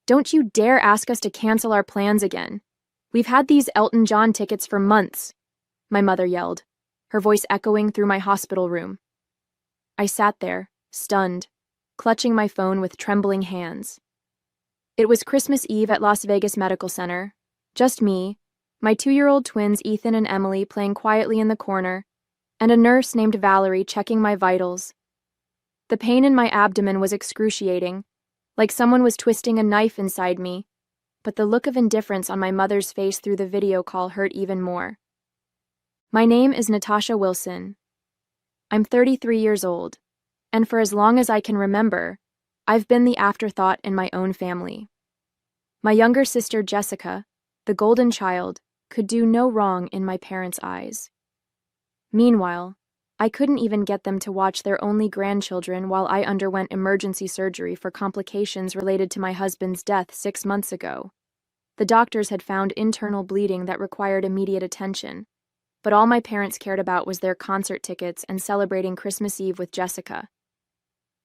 Don't you dare ask us to cancel our plans again. We've had these Elton John tickets for months, my mother yelled, her voice echoing through my hospital room. I sat there, stunned, clutching my phone with trembling hands. It was Christmas Eve at Las Vegas Medical Center. Just me, my 2-year-old twins Ethan and Emily playing quietly in the corner, and a nurse named Valerie checking my vitals. The pain in my abdomen was excruciating, like someone was twisting a knife inside me, but the look of indifference on my mother's face through the video call hurt even more. My name is Natasha Wilson. I'm 33 years old, and for as long as I can remember, I've been the afterthought in my own family. My younger sister Jessica, the golden child, could do no wrong in my parents' eyes. Meanwhile, I couldn't even get them to watch their only grandchildren while I underwent emergency surgery for complications related to my husband's death 6 months ago. The doctors had found internal bleeding that required immediate attention, but all my parents cared about was their concert tickets and celebrating Christmas Eve with Jessica.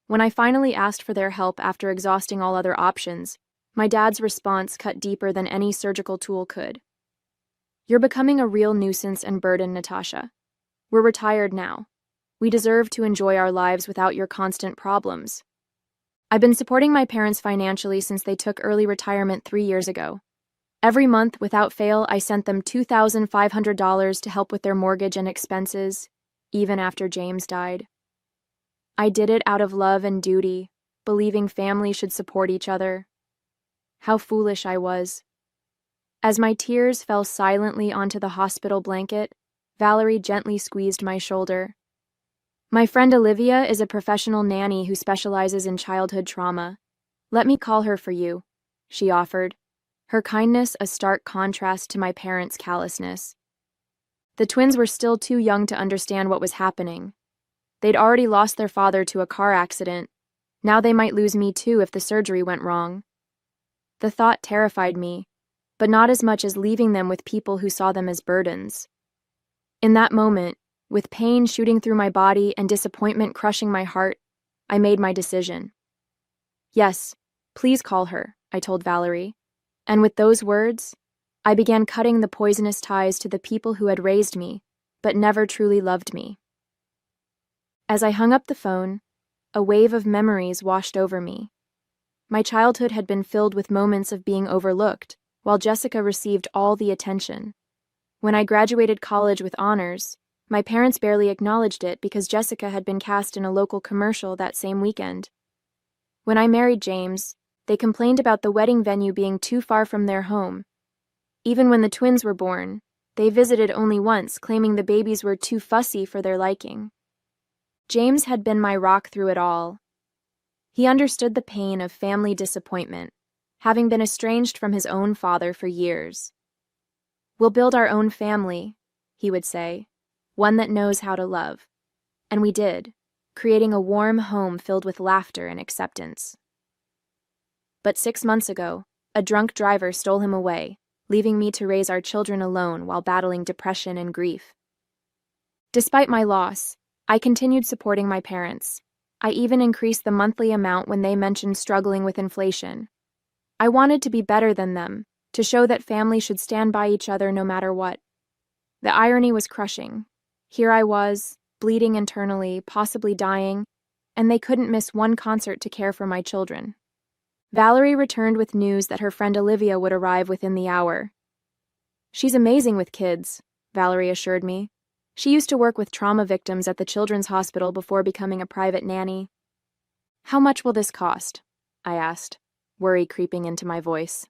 When I finally asked for their help after exhausting all other options, my dad's response cut deeper than any surgical tool could. "You're becoming a real nuisance and burden, Natasha. We're retired now. We deserve to enjoy our lives without your constant problems. I've been supporting my parents financially since they took early retirement 3 years ago. Every month, without fail, I sent them $2,500 to help with their mortgage and expenses, even after James died. I did it out of love and duty, believing family should support each other. How foolish I was." As my tears fell silently onto the hospital blanket, Valerie gently squeezed my shoulder. "My friend Olivia is a professional nanny who specializes in childhood trauma. Let me call her for you," she offered, her kindness a stark contrast to my parents' callousness. The twins were still too young to understand what was happening. They'd already lost their father to a car accident. Now they might lose me too if the surgery went wrong. The thought terrified me, but not as much as leaving them with people who saw them as burdens. In that moment, with pain shooting through my body and disappointment crushing my heart, I made my decision. "Yes, please call her," I told Valerie, and with those words, I began cutting the poisonous ties to the people who had raised me, but never truly loved me. As I hung up the phone, a wave of memories washed over me. My childhood had been filled with moments of being overlooked, while Jessica received all the attention. When I graduated college with honors, my parents barely acknowledged it because Jessica had been cast in a local commercial that same weekend. When I married James, they complained about the wedding venue being too far from their home. Even when the twins were born, they visited only once, claiming the babies were too fussy for their liking. James had been my rock through it all. He understood the pain of family disappointment, having been estranged from his own father for years. "We'll build our own family," he would say, "one that knows how to love." And we did, creating a warm home filled with laughter and acceptance. But 6 months ago, a drunk driver stole him away, leaving me to raise our children alone while battling depression and grief. Despite my loss, I continued supporting my parents. I even increased the monthly amount when they mentioned struggling with inflation. I wanted to be better than them, to show that family should stand by each other no matter what. The irony was crushing. Here I was, bleeding internally, possibly dying, and they couldn't miss one concert to care for my children. Valerie returned with news that her friend Olivia would arrive within the hour. "She's amazing with kids," Valerie assured me. She used to work with trauma victims at the children's hospital before becoming a private nanny. "How much will this cost?" I asked, worry creeping into my voice.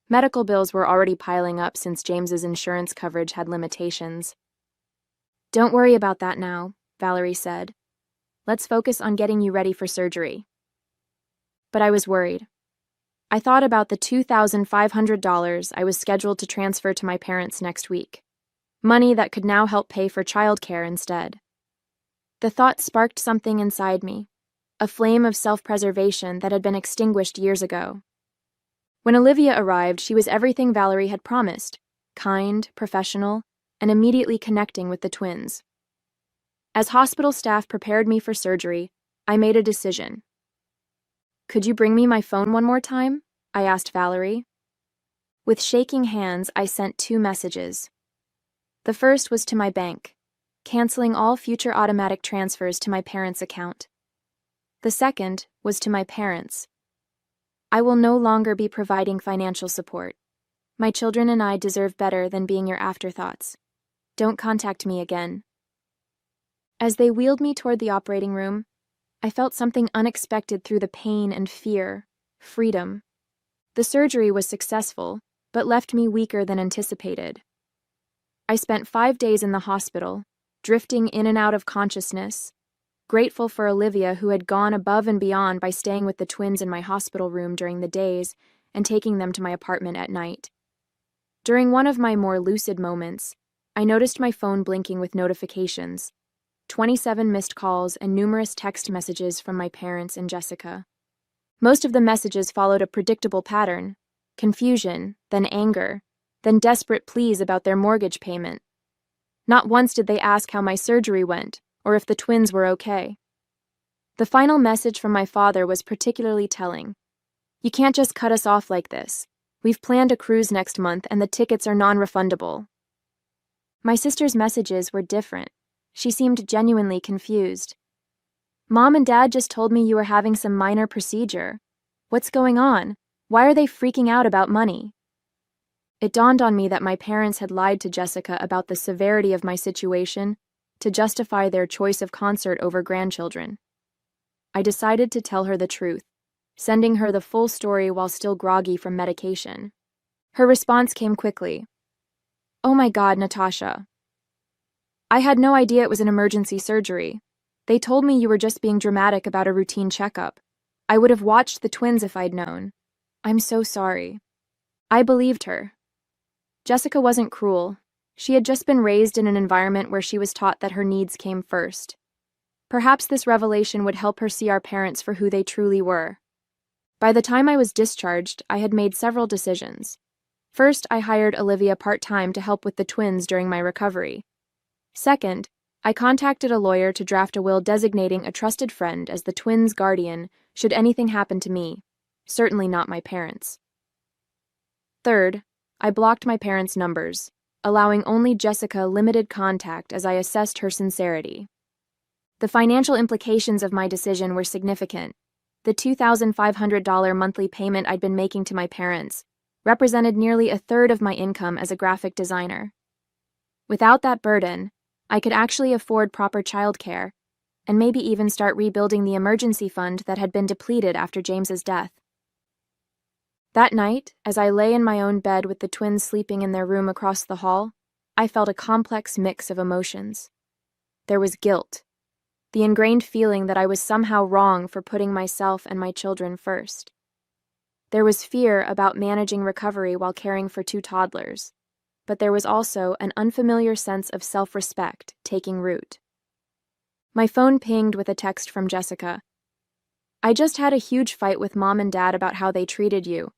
Medical bills were already piling up since James's insurance coverage had limitations. "Don't worry about that now," Valerie said. "Let's focus on getting you ready for surgery." But I was worried. I thought about the $2,500 I was scheduled to transfer to my parents next week. Money that could now help pay for childcare instead. The thought sparked something inside me, a flame of self-preservation that had been extinguished years ago. When Olivia arrived, she was everything Valerie had promised, kind, professional, and immediately connecting with the twins. As hospital staff prepared me for surgery, I made a decision. "Could you bring me my phone one more time?" I asked Valerie. With shaking hands, I sent 2 messages. The first was to my bank, canceling all future automatic transfers to my parents' account. The second was to my parents. I will no longer be providing financial support. My children and I deserve better than being your afterthoughts. Don't contact me again. As they wheeled me toward the operating room, I felt something unexpected through the pain and fear: freedom. The surgery was successful, but left me weaker than anticipated. I spent 5 days in the hospital, drifting in and out of consciousness, grateful for Olivia, who had gone above and beyond by staying with the twins in my hospital room during the days and taking them to my apartment at night. During one of my more lucid moments, I noticed my phone blinking with notifications, 27 missed calls and numerous text messages from my parents and Jessica. Most of the messages followed a predictable pattern: confusion, then anger, then desperate pleas about their mortgage payment. Not once did they ask how my surgery went or if the twins were okay. The final message from my father was particularly telling. "You can't just cut us off like this. We've planned a cruise next month and the tickets are non-refundable." My sister's messages were different. She seemed genuinely confused. "Mom and Dad just told me you were having some minor procedure. What's going on? Why are they freaking out about money?" It dawned on me that my parents had lied to Jessica about the severity of my situation to justify their choice of concert over grandchildren. I decided to tell her the truth, sending her the full story while still groggy from medication. Her response came quickly. "Oh my God, Natasha. I had no idea it was an emergency surgery. They told me you were just being dramatic about a routine checkup. I would have watched the twins if I'd known. I'm so sorry." I believed her. Jessica wasn't cruel. She had just been raised in an environment where she was taught that her needs came first. Perhaps this revelation would help her see our parents for who they truly were. By the time I was discharged, I had made several decisions. First, I hired Olivia part-time to help with the twins during my recovery. Second, I contacted a lawyer to draft a will designating a trusted friend as the twins' guardian should anything happen to me, certainly not my parents. Third, I blocked my parents' numbers, allowing only Jessica limited contact as I assessed her sincerity. The financial implications of my decision were significant. The $2,500 monthly payment I'd been making to my parents represented nearly a third of my income as a graphic designer. Without that burden, I could actually afford proper childcare and maybe even start rebuilding the emergency fund that had been depleted after James's death. That night, as I lay in my own bed with the twins sleeping in their room across the hall, I felt a complex mix of emotions. There was guilt, the ingrained feeling that I was somehow wrong for putting myself and my children first. There was fear about managing recovery while caring for 2 toddlers, but there was also an unfamiliar sense of self-respect taking root. My phone pinged with a text from Jessica. "I just had a huge fight with Mom and Dad about how they treated you.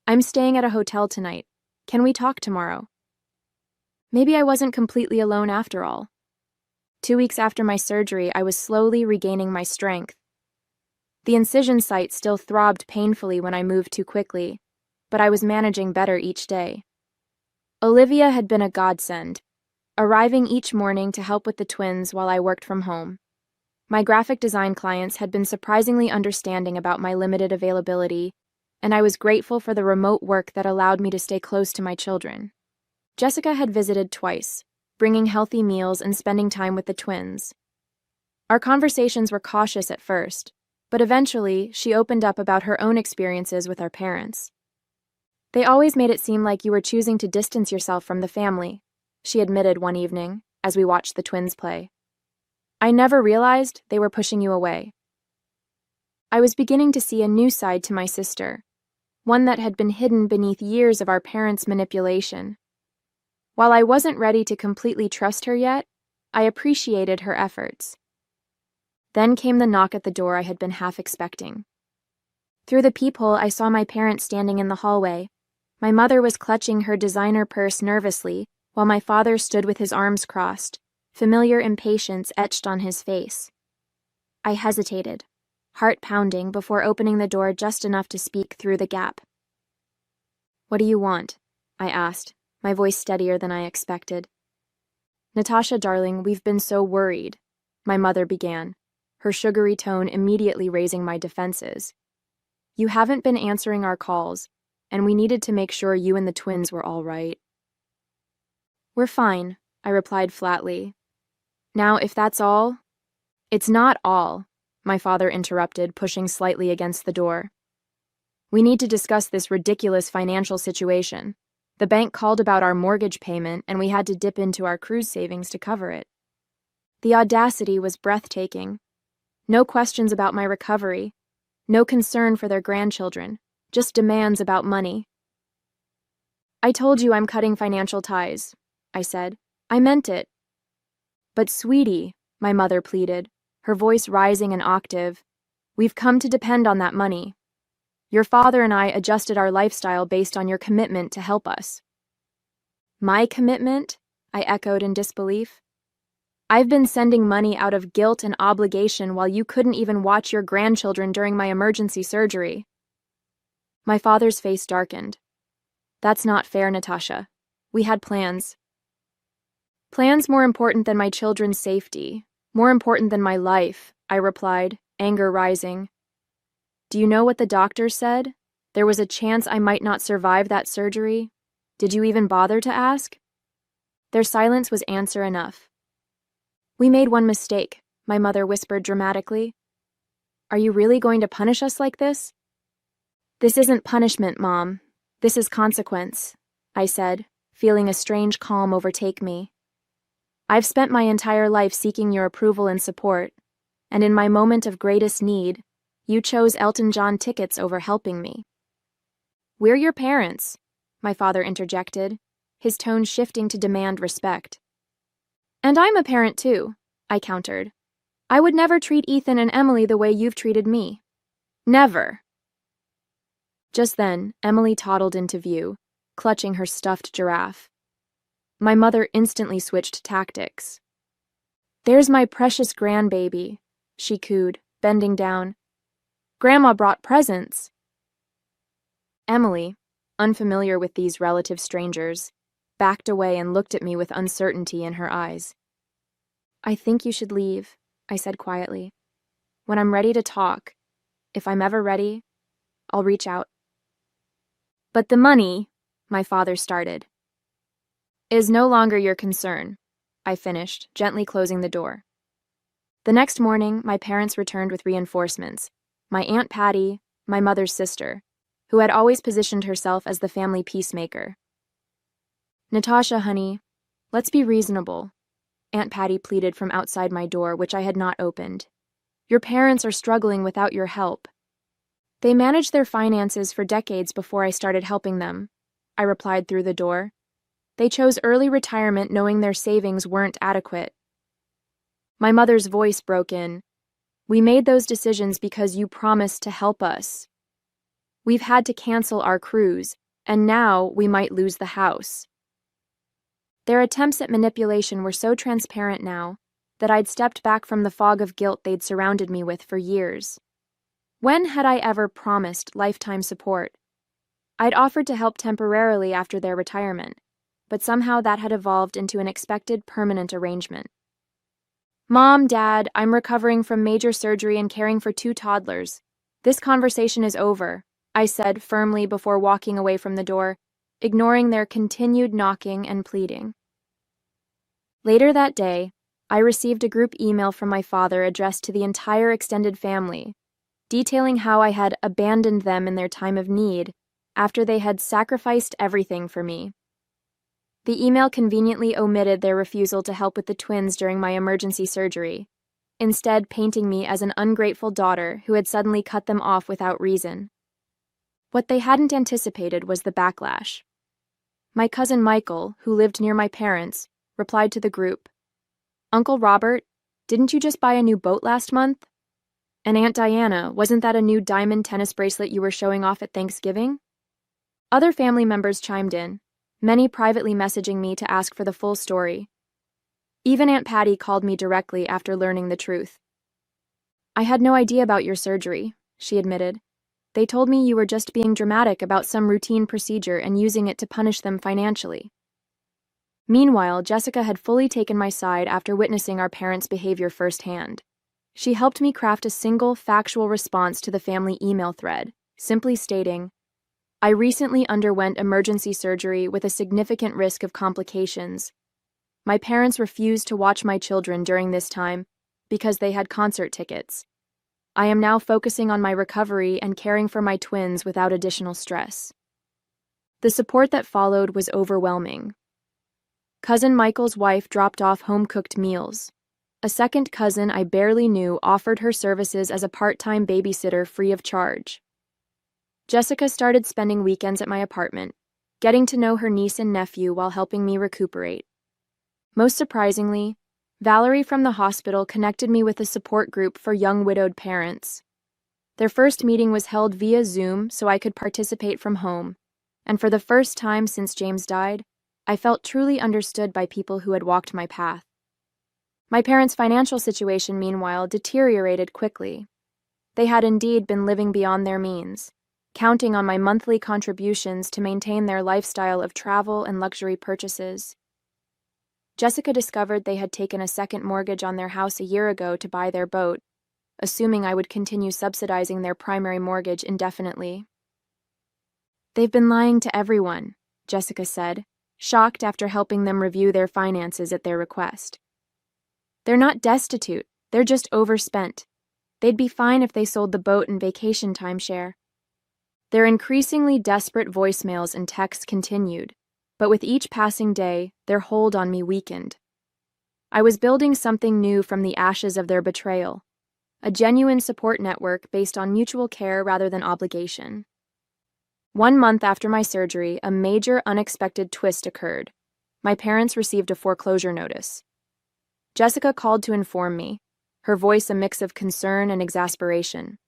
I'm staying at a hotel tonight. Can we talk tomorrow?" Maybe I wasn't completely alone after all. 2 weeks after my surgery, I was slowly regaining my strength. The incision site still throbbed painfully when I moved too quickly, but I was managing better each day. Olivia had been a godsend, arriving each morning to help with the twins while I worked from home. My graphic design clients had been surprisingly understanding about my limited availability, and I was grateful for the remote work that allowed me to stay close to my children. Jessica had visited twice, bringing healthy meals and spending time with the twins. Our conversations were cautious at first, but eventually she opened up about her own experiences with our parents. "They always made it seem like you were choosing to distance yourself from the family," she admitted one evening as we watched the twins play. "I never realized they were pushing you away." I was beginning to see a new side to my sister, one that had been hidden beneath years of our parents' manipulation. While I wasn't ready to completely trust her yet, I appreciated her efforts. Then came the knock at the door I had been half expecting. Through the peephole, I saw my parents standing in the hallway. My mother was clutching her designer purse nervously, while my father stood with his arms crossed, familiar impatience etched on his face. I hesitated, heart pounding, before opening the door just enough to speak through the gap. What do you want? I asked, my voice steadier than I expected. Natasha, darling, we've been so worried, my mother began, her sugary tone immediately raising my defenses. You haven't been answering our calls, and we needed to make sure you and the twins were all right. We're fine, I replied flatly. Now, if that's all... It's not all, my father interrupted, pushing slightly against the door. We need to discuss this ridiculous financial situation. The bank called about our mortgage payment, and we had to dip into our cruise savings to cover it. The audacity was breathtaking. No questions about my recovery, no concern for their grandchildren, just demands about money. I told you I'm cutting financial ties, I said. I meant it. But sweetie, my mother pleaded, her voice rising an octave, we've come to depend on that money. Your father and I adjusted our lifestyle based on your commitment to help us. My commitment? I echoed in disbelief. I've been sending money out of guilt and obligation while you couldn't even watch your grandchildren during my emergency surgery. My father's face darkened. That's not fair, Natasha. We had plans. Plans more important than my children's safety, more important than my life, I replied, anger rising. Do you know what the doctor said? There was a chance I might not survive that surgery. Did you even bother to ask? Their silence was answer enough. We made one mistake, my mother whispered dramatically. Are you really going to punish us like this? This isn't punishment, Mom. This is consequence, I said, feeling a strange calm overtake me. I've spent my entire life seeking your approval and support, and in my moment of greatest need, you chose Elton John tickets over helping me. We're your parents, my father interjected, his tone shifting to demand respect. And I'm a parent too, I countered. I would never treat Ethan and Emily the way you've treated me. Never. Just then, Emily toddled into view, clutching her stuffed giraffe. My mother instantly switched tactics. There's my precious grandbaby, she cooed, bending down. Grandma brought presents. Emily, unfamiliar with these relative strangers, backed away and looked at me with uncertainty in her eyes. I think you should leave, I said quietly. When I'm ready to talk, if I'm ever ready, I'll reach out. But the money, my father started, is no longer your concern, I finished, gently closing the door. The next morning, my parents returned with reinforcements. My Aunt Patty, my mother's sister, who had always positioned herself as the family peacemaker. Natasha, honey, let's be reasonable, Aunt Patty pleaded from outside my door, which I had not opened. Your parents are struggling without your help. They managed their finances for decades before I started helping them, I replied through the door. They chose early retirement knowing their savings weren't adequate. My mother's voice broke in. We made those decisions because you promised to help us. We've had to cancel our cruise, and now we might lose the house. Their attempts at manipulation were so transparent now that I'd stepped back from the fog of guilt they'd surrounded me with for years. When had I ever promised lifetime support? I'd offered to help temporarily after their retirement, but somehow that had evolved into an expected permanent arrangement. Mom, Dad, I'm recovering from major surgery and caring for 2 toddlers. This conversation is over, I said firmly before walking away from the door, ignoring their continued knocking and pleading. Later that day, I received a group email from my father addressed to the entire extended family, detailing how I had abandoned them in their time of need after they had sacrificed everything for me. The email conveniently omitted their refusal to help with the twins during my emergency surgery, instead painting me as an ungrateful daughter who had suddenly cut them off without reason. What they hadn't anticipated was the backlash. My cousin Michael, who lived near my parents, replied to the group, Uncle Robert, didn't you just buy a new boat last month? And Aunt Diana, wasn't that a new diamond tennis bracelet you were showing off at Thanksgiving? Other family members chimed in, many privately messaging me to ask for the full story. Even Aunt Patty called me directly after learning the truth. I had no idea about your surgery, she admitted. They told me you were just being dramatic about some routine procedure and using it to punish them financially. Meanwhile, Jessica had fully taken my side after witnessing our parents' behavior firsthand. She helped me craft a single, factual response to the family email thread, simply stating, "I recently underwent emergency surgery with a significant risk of complications. My parents refused to watch my children during this time because they had concert tickets. I am now focusing on my recovery and caring for my twins without additional stress." The support that followed was overwhelming. Cousin Michael's wife dropped off home-cooked meals. A second cousin I barely knew offered her services as a part-time babysitter free of charge. Jessica started spending weekends at my apartment, getting to know her niece and nephew while helping me recuperate. Most surprisingly, Valerie from the hospital connected me with a support group for young widowed parents. Their first meeting was held via Zoom so I could participate from home, and for the first time since James died, I felt truly understood by people who had walked my path. My parents' financial situation, meanwhile, deteriorated quickly. They had indeed been living beyond their means, counting on my monthly contributions to maintain their lifestyle of travel and luxury purchases. Jessica discovered they had taken a second mortgage on their house a year ago to buy their boat, assuming I would continue subsidizing their primary mortgage indefinitely. "They've been lying to everyone," Jessica said, shocked after helping them review their finances at their request. "They're not destitute, they're just overspent. They'd be fine if they sold the boat and vacation timeshare." Their increasingly desperate voicemails and texts continued, but with each passing day, their hold on me weakened. I was building something new from the ashes of their betrayal, a genuine support network based on mutual care rather than obligation. 1 month after my surgery, a major unexpected twist occurred. My parents received a foreclosure notice. Jessica called to inform me, her voice a mix of concern and exasperation.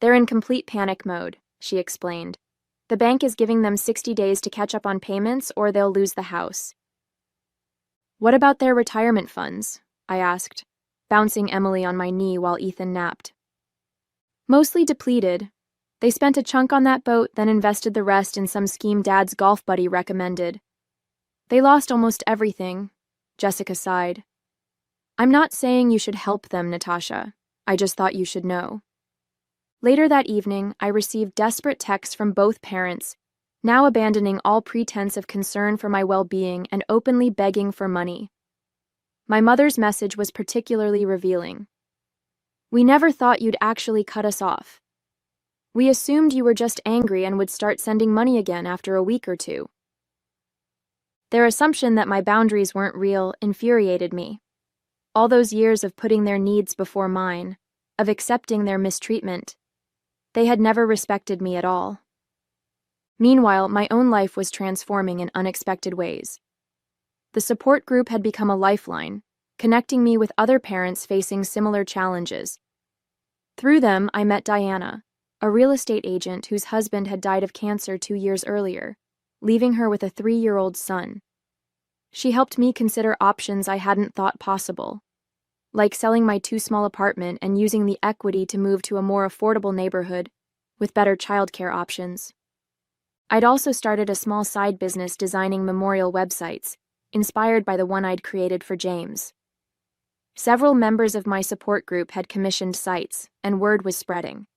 "They're in complete panic mode," she explained. "The bank is giving them 60 days to catch up on payments or they'll lose the house." "What about their retirement funds?" I asked, bouncing Emily on my knee while Ethan napped. "Mostly depleted. They spent a chunk on that boat, then invested the rest in some scheme Dad's golf buddy recommended. They lost almost everything," Jessica sighed. "I'm not saying you should help them, Natasha. I just thought you should know." Later that evening, I received desperate texts from both parents, now abandoning all pretense of concern for my well-being and openly begging for money. My mother's message was particularly revealing. "We never thought you'd actually cut us off. We assumed you were just angry and would start sending money again after a week or two." Their assumption that my boundaries weren't real infuriated me. All those years of putting their needs before mine, of accepting their mistreatment, they had never respected me at all. Meanwhile, my own life was transforming in unexpected ways. The support group had become a lifeline, connecting me with other parents facing similar challenges. Through them, I met Diana, a real estate agent whose husband had died of cancer 2 years earlier, leaving her with a 3-year-old son. She helped me consider options I hadn't thought possible, like selling my too-small apartment and using the equity to move to a more affordable neighborhood with better childcare options. I'd also started a small side business designing memorial websites, inspired by the one I'd created for James. Several members of my support group had commissioned sites, and word was spreading.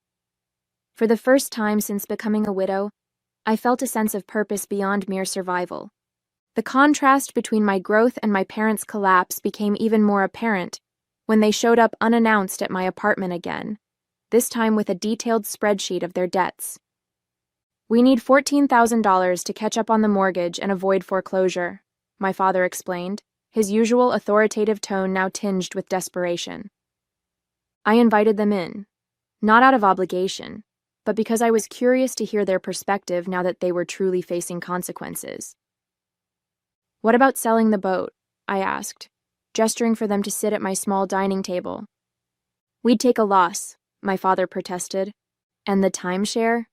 For the first time since becoming a widow, I felt a sense of purpose beyond mere survival. The contrast between my growth and my parents' collapse became even more apparent when they showed up unannounced at my apartment again, this time with a detailed spreadsheet of their debts. "We need $14,000 to catch up on the mortgage and avoid foreclosure," my father explained, his usual authoritative tone now tinged with desperation. I invited them in, not out of obligation, but because I was curious to hear their perspective now that they were truly facing consequences. "What about selling the boat?" I asked, gesturing for them to sit at my small dining table. "We'd take a loss," my father protested. "And the timeshare?"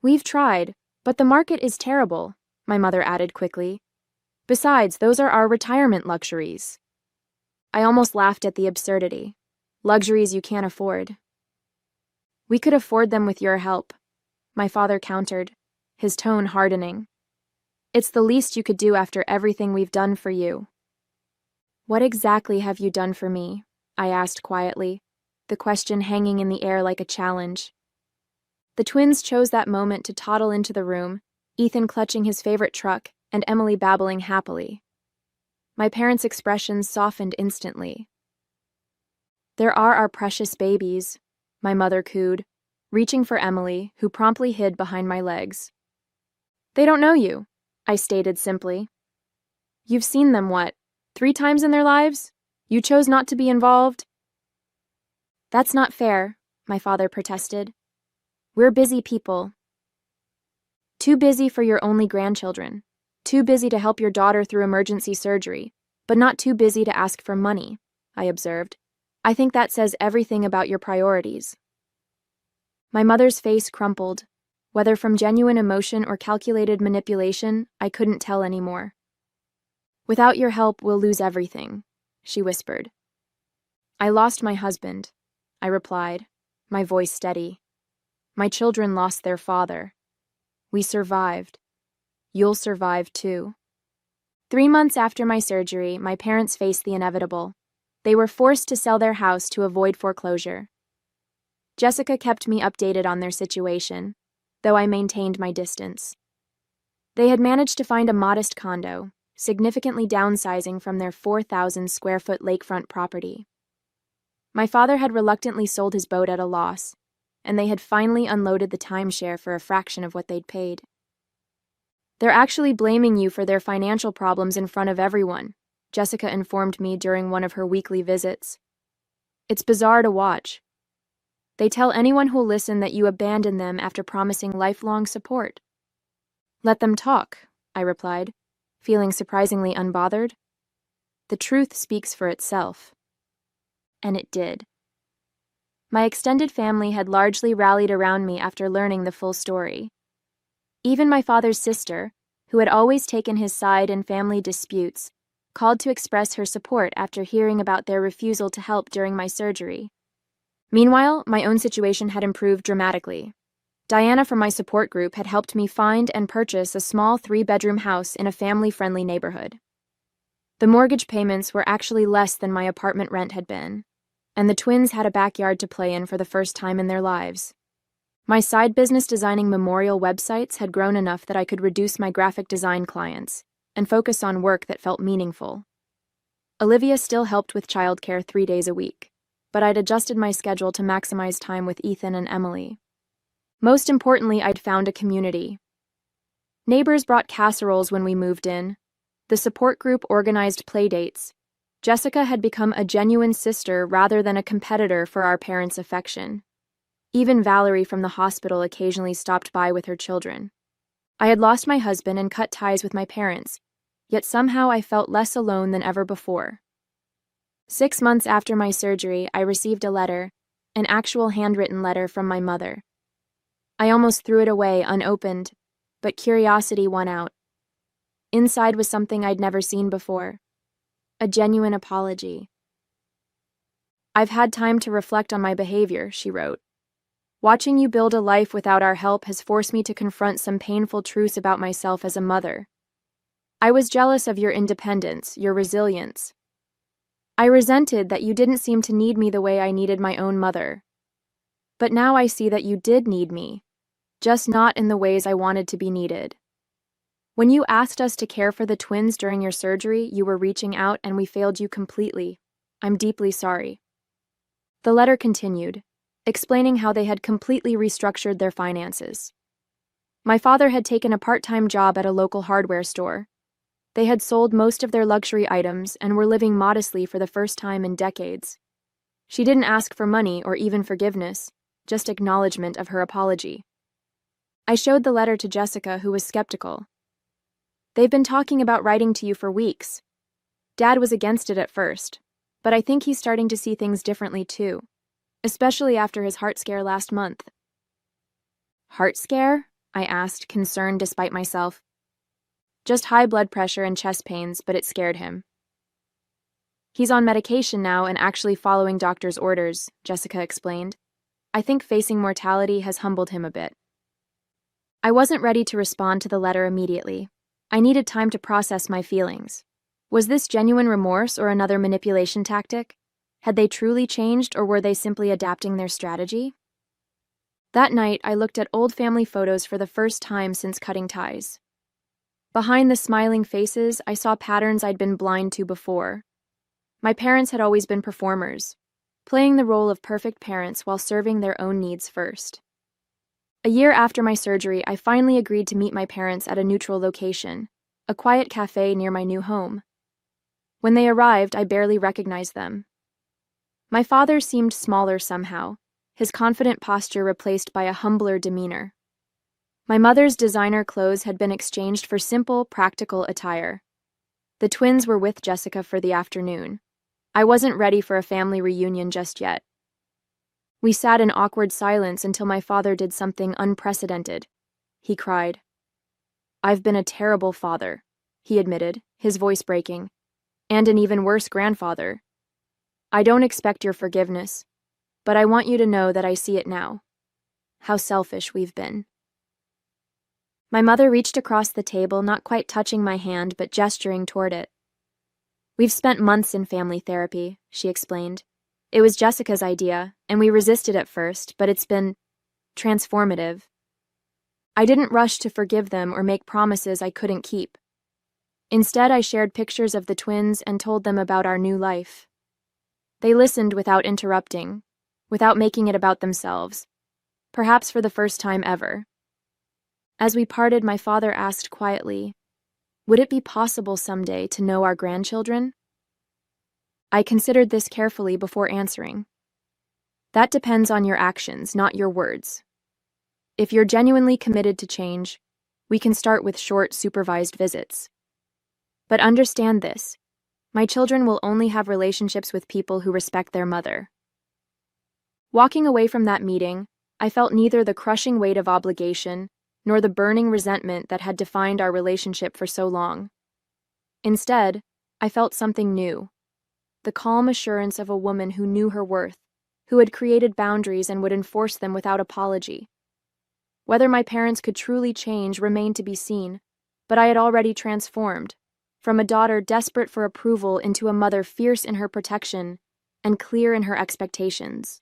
"We've tried, but the market is terrible," my mother added quickly. "Besides, those are our retirement luxuries." I almost laughed at the absurdity. Luxuries you can't afford. We could afford them with your help, my father countered, his tone hardening. It's the least you could do after everything we've done for you. What exactly have you done for me? I asked quietly, the question hanging in the air like a challenge. The twins chose that moment to toddle into the room, Ethan clutching his favorite truck and Emily babbling happily. My parents' expressions softened instantly. There are our precious babies, my mother cooed, reaching for Emily, who promptly hid behind my legs. They don't know you, I stated simply. You've seen them, 3 times in their lives? You chose not to be involved? That's not fair, my father protested. We're busy people. Too busy for your only grandchildren. Too busy to help your daughter through emergency surgery, but not too busy to ask for money, I observed. I think that says everything about your priorities. My mother's face crumpled. Whether from genuine emotion or calculated manipulation, I couldn't tell anymore. Without your help, we'll lose everything, she whispered. I lost my husband, I replied, my voice steady. My children lost their father. We survived. You'll survive too. 3 months after my surgery, my parents faced the inevitable. They were forced to sell their house to avoid foreclosure. Jessica kept me updated on their situation, though I maintained my distance. They had managed to find a modest condo, significantly downsizing from their 4,000-square-foot lakefront property. My father had reluctantly sold his boat at a loss, and they had finally unloaded the timeshare for a fraction of what they'd paid. They're actually blaming you for their financial problems in front of everyone, Jessica informed me during one of her weekly visits. It's bizarre to watch. They tell anyone who'll listen that you abandoned them after promising lifelong support. Let them talk, I replied, feeling surprisingly unbothered. The truth speaks for itself. And it did. My extended family had largely rallied around me after learning the full story. Even my father's sister, who had always taken his side in family disputes, called to express her support after hearing about their refusal to help during my surgery. Meanwhile, my own situation had improved dramatically. Diana from my support group had helped me find and purchase a small 3-bedroom house in a family-friendly neighborhood. The mortgage payments were actually less than my apartment rent had been, and the twins had a backyard to play in for the first time in their lives. My side business designing memorial websites had grown enough that I could reduce my graphic design clients and focus on work that felt meaningful. Olivia still helped with childcare 3 days a week, but I'd adjusted my schedule to maximize time with Ethan and Emily. Most importantly, I'd found a community. Neighbors brought casseroles when we moved in. The support group organized playdates. Jessica had become a genuine sister rather than a competitor for our parents' affection. Even Valerie from the hospital occasionally stopped by with her children. I had lost my husband and cut ties with my parents, yet somehow I felt less alone than ever before. 6 months after my surgery, I received a letter, an actual handwritten letter from my mother. I almost threw it away unopened, but curiosity won out. Inside was something I'd never seen before, a genuine apology. I've had time to reflect on my behavior, she wrote. Watching you build a life without our help has forced me to confront some painful truths about myself as a mother. I was jealous of your independence, your resilience. I resented that you didn't seem to need me the way I needed my own mother. But now I see that you did need me, just not in the ways I wanted to be needed. When you asked us to care for the twins during your surgery, you were reaching out and we failed you completely. I'm deeply sorry. The letter continued, explaining how they had completely restructured their finances. My father had taken a part-time job at a local hardware store. They had sold most of their luxury items and were living modestly for the first time in decades. She didn't ask for money or even forgiveness, just acknowledgement of her apology. I showed the letter to Jessica, who was skeptical. They've been talking about writing to you for weeks. Dad was against it at first, but I think he's starting to see things differently too, especially after his heart scare last month. Heart scare? I asked, concerned despite myself. Just high blood pressure and chest pains, but it scared him. He's on medication now and actually following doctor's orders, Jessica explained. I think facing mortality has humbled him a bit. I wasn't ready to respond to the letter immediately. I needed time to process my feelings. Was this genuine remorse or another manipulation tactic? Had they truly changed, or were they simply adapting their strategy? That night, I looked at old family photos for the first time since cutting ties. Behind the smiling faces, I saw patterns I'd been blind to before. My parents had always been performers, playing the role of perfect parents while serving their own needs first. A year after my surgery, I finally agreed to meet my parents at a neutral location, a quiet cafe near my new home. When they arrived, I barely recognized them. My father seemed smaller somehow, his confident posture replaced by a humbler demeanor. My mother's designer clothes had been exchanged for simple, practical attire. The twins were with Jessica for the afternoon. I wasn't ready for a family reunion just yet. We sat in awkward silence until my father did something unprecedented. He cried. "I've been a terrible father," he admitted, his voice breaking, "and an even worse grandfather. I don't expect your forgiveness, but I want you to know that I see it now. How selfish we've been." My mother reached across the table, not quite touching my hand, but gesturing toward it. "We've spent months in family therapy," she explained. "It was Jessica's idea, and we resisted at first, but it's been transformative. I didn't rush to forgive them or make promises I couldn't keep. Instead, I shared pictures of the twins and told them about our new life. They listened without interrupting, without making it about themselves, perhaps for the first time ever. As we parted, my father asked quietly, "Would it be possible someday to know our grandchildren?" I considered this carefully before answering. "That depends on your actions, not your words. If you're genuinely committed to change, we can start with short, supervised visits. But understand this, my children will only have relationships with people who respect their mother." Walking away from that meeting, I felt neither the crushing weight of obligation nor the burning resentment that had defined our relationship for so long. Instead, I felt something new, the calm assurance of a woman who knew her worth, who had created boundaries and would enforce them without apology. Whether my parents could truly change remained to be seen, but I had already transformed, from a daughter desperate for approval into a mother fierce in her protection and clear in her expectations.